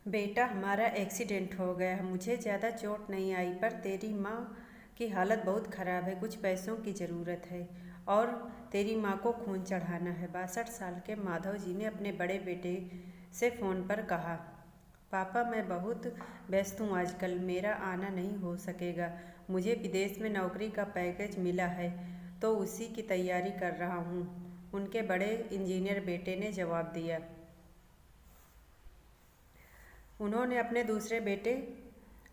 बेटा, हमारा एक्सीडेंट हो गया। मुझे ज़्यादा चोट नहीं आई, पर तेरी माँ की हालत बहुत ख़राब है। कुछ पैसों की ज़रूरत है और तेरी माँ को खून चढ़ाना है। 62 साल के माधव जी ने अपने बड़े बेटे से फ़ोन पर कहा। पापा, मैं बहुत व्यस्त हूँ आजकल, मेरा आना नहीं हो सकेगा। मुझे विदेश में नौकरी का पैकेज मिला है तो उसी की तैयारी कर रहा हूँ, उनके बड़े इंजीनियर बेटे ने जवाब दिया। उन्होंने अपने दूसरे बेटे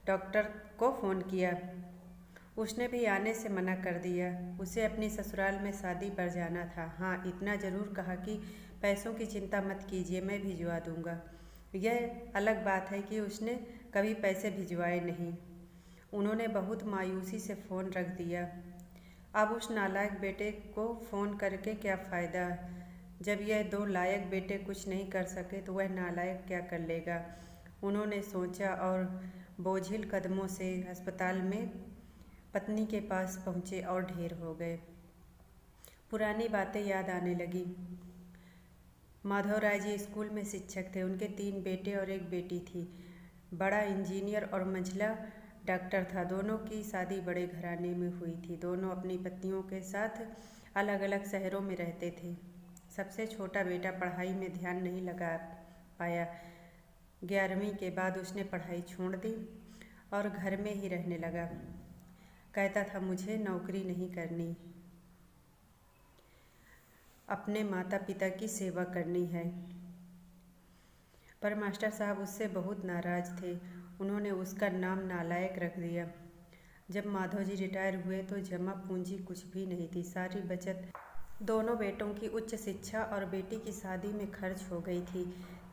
डॉक्टर को फ़ोन किया। उसने भी आने से मना कर दिया। उसे अपनी ससुराल में शादी पर जाना था। हाँ, इतना ज़रूर कहा कि पैसों की चिंता मत कीजिए, मैं भिजवा दूंगा। यह अलग बात है कि उसने कभी पैसे भिजवाए नहीं। उन्होंने बहुत मायूसी से फ़ोन रख दिया। अब उस नालायक बेटे को फ़ोन करके क्या फ़ायदा? जब यह दो लायक बेटे कुछ नहीं कर सके तो वह नालायक क्या कर लेगा? उन्होंने सोचा और बोझिल कदमों से अस्पताल में पत्नी के पास पहुँचे और ढेर हो गए। पुरानी बातें याद आने लगी। माधव राय जी स्कूल में शिक्षक थे। उनके 3 बेटे और 1 बेटी थी। बड़ा इंजीनियर और मंझला डॉक्टर था। दोनों की शादी बड़े घराने में हुई थी। दोनों अपनी पत्नियों के साथ अलग अलग शहरों में रहते थे। सबसे छोटा बेटा पढ़ाई में ध्यान नहीं लगा पाया। 11वीं के बाद उसने पढ़ाई छोड़ दी और घर में ही रहने लगा। कहता था, मुझे नौकरी नहीं करनी, अपने माता पिता की सेवा करनी है। पर मास्टर साहब उससे बहुत नाराज़ थे। उन्होंने उसका नाम नालायक रख दिया। जब माधव जी रिटायर हुए तो जमा पूंजी कुछ भी नहीं थी। सारी बचत दोनों बेटों की उच्च शिक्षा और बेटी की शादी में खर्च हो गई थी।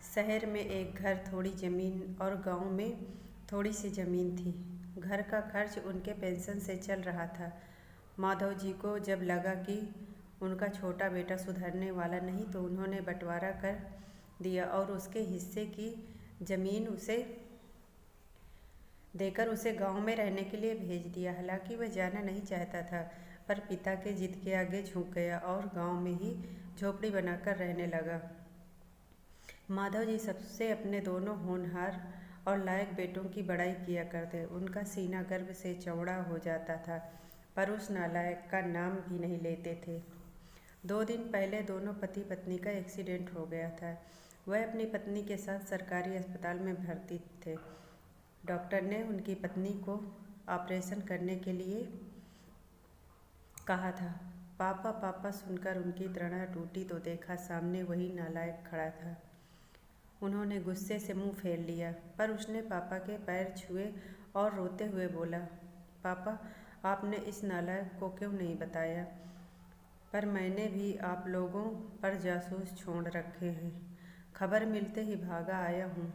शहर में एक घर, थोड़ी ज़मीन और गांव में थोड़ी सी ज़मीन थी। घर का खर्च उनके पेंशन से चल रहा था। माधव जी को जब लगा कि उनका छोटा बेटा सुधरने वाला नहीं तो उन्होंने बंटवारा कर दिया और उसके हिस्से की ज़मीन उसे देकर उसे गांव में रहने के लिए भेज दिया। हालांकि वह जाना नहीं चाहता था, पर पिता के जिद के आगे झुक गया और गांव में ही झोपड़ी बनाकर रहने लगा। माधव जी सबसे अपने दोनों होनहार और लायक बेटों की बड़ाई किया करते। उनका सीना गर्व से चौड़ा हो जाता था, पर उस नालायक का नाम भी नहीं लेते थे। 2 दिन पहले दोनों पति पत्नी का एक्सीडेंट हो गया था। वह अपनी पत्नी के साथ सरकारी अस्पताल में भर्ती थे। डॉक्टर ने उनकी पत्नी को ऑपरेशन करने के लिए कहा था। पापा पापा सुनकर उनकी तृणा टूटी तो देखा सामने वही नालायक खड़ा था। उन्होंने गुस्से से मुंह फेर लिया, पर उसने पापा के पैर छुए और रोते हुए बोला, पापा, आपने इस नालायक को क्यों नहीं बताया? पर मैंने भी आप लोगों पर जासूस छोड़ रखे हैं। खबर मिलते ही भागा आया हूँ।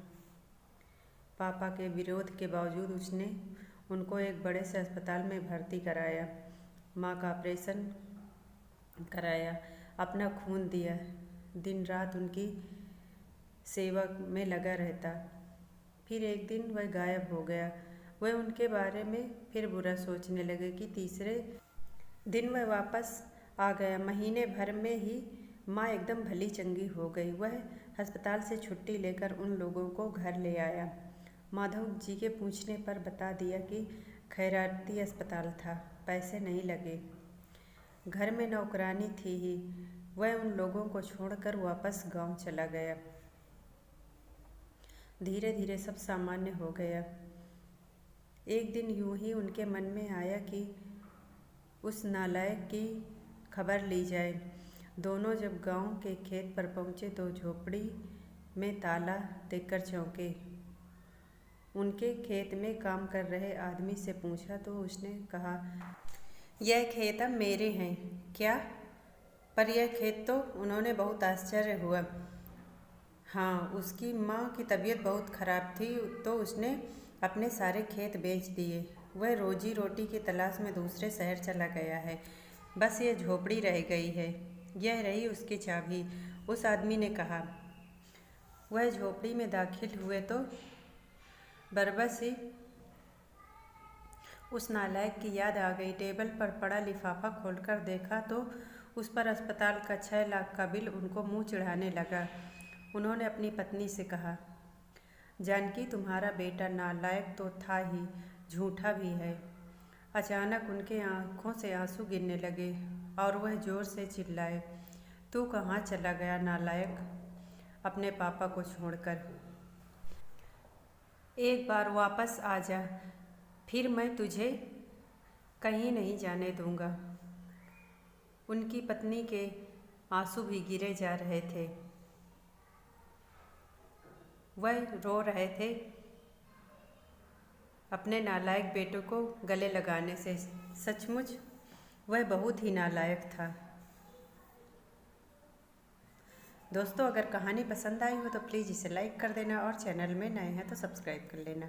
पापा के विरोध के बावजूद उसने उनको एक बड़े से अस्पताल में भर्ती कराया। माँ का ऑपरेशन कराया, अपना खून दिया, दिन रात उनकी सेवा में लगा रहता। फिर एक दिन वह गायब हो गया। वह उनके बारे में फिर बुरा सोचने लगे कि तीसरे दिन वह वापस आ गया। महीने भर में ही माँ एकदम भली चंगी हो गई। वह अस्पताल से छुट्टी लेकर उन लोगों को घर ले आया। माधव जी के पूछने पर बता दिया कि खैराती अस्पताल था, पैसे नहीं लगे। घर में नौकरानी थी ही। वह उन लोगों को छोड़कर वापस गांव चला गया। धीरे धीरे सब सामान्य हो गया। एक दिन यूं ही उनके मन में आया कि उस नालायक की खबर ली जाए। दोनों जब गांव के खेत पर पहुंचे तो झोपड़ी में ताला देखकर चौंके। उनके खेत में काम कर रहे आदमी से पूछा तो उसने कहा, यह खेत अब मेरे हैं क्या? पर यह खेत तो उन्होंने बहुत आश्चर्य हुआ। हाँ, उसकी माँ की तबीयत बहुत खराब थी तो उसने अपने सारे खेत बेच दिए। वह रोजी रोटी की तलाश में दूसरे शहर चला गया है। बस ये झोपड़ी रह गई है। यह रही उसकी चाबी, उस आदमी ने कहा। वह झोपड़ी में दाखिल हुए तो बरबस ही उस नालायक की याद आ गई। टेबल पर पड़ा लिफाफा खोलकर देखा तो उस पर अस्पताल का 6 लाख का बिल उनको मुंह चिढ़ाने लगा। उन्होंने अपनी पत्नी से कहा, जानकी, तुम्हारा बेटा नालायक तो था ही, झूठा भी है। अचानक उनके आंखों से आंसू गिरने लगे और वह जोर से चिल्लाए, तू कहाँ चला गया नालायक, अपने पापा को छोड़कर। एक बार वापस आ जा, फिर मैं तुझे कहीं नहीं जाने दूंगा। उनकी पत्नी के आंसू भी गिरे जा रहे थे। वह रो रहे थे अपने नालायक बेटों को गले लगाने से। सचमुच वह बहुत ही नालायक था। दोस्तों, अगर कहानी पसंद आई हो तो प्लीज़ इसे लाइक कर देना और चैनल में नए हैं तो सब्सक्राइब कर लेना।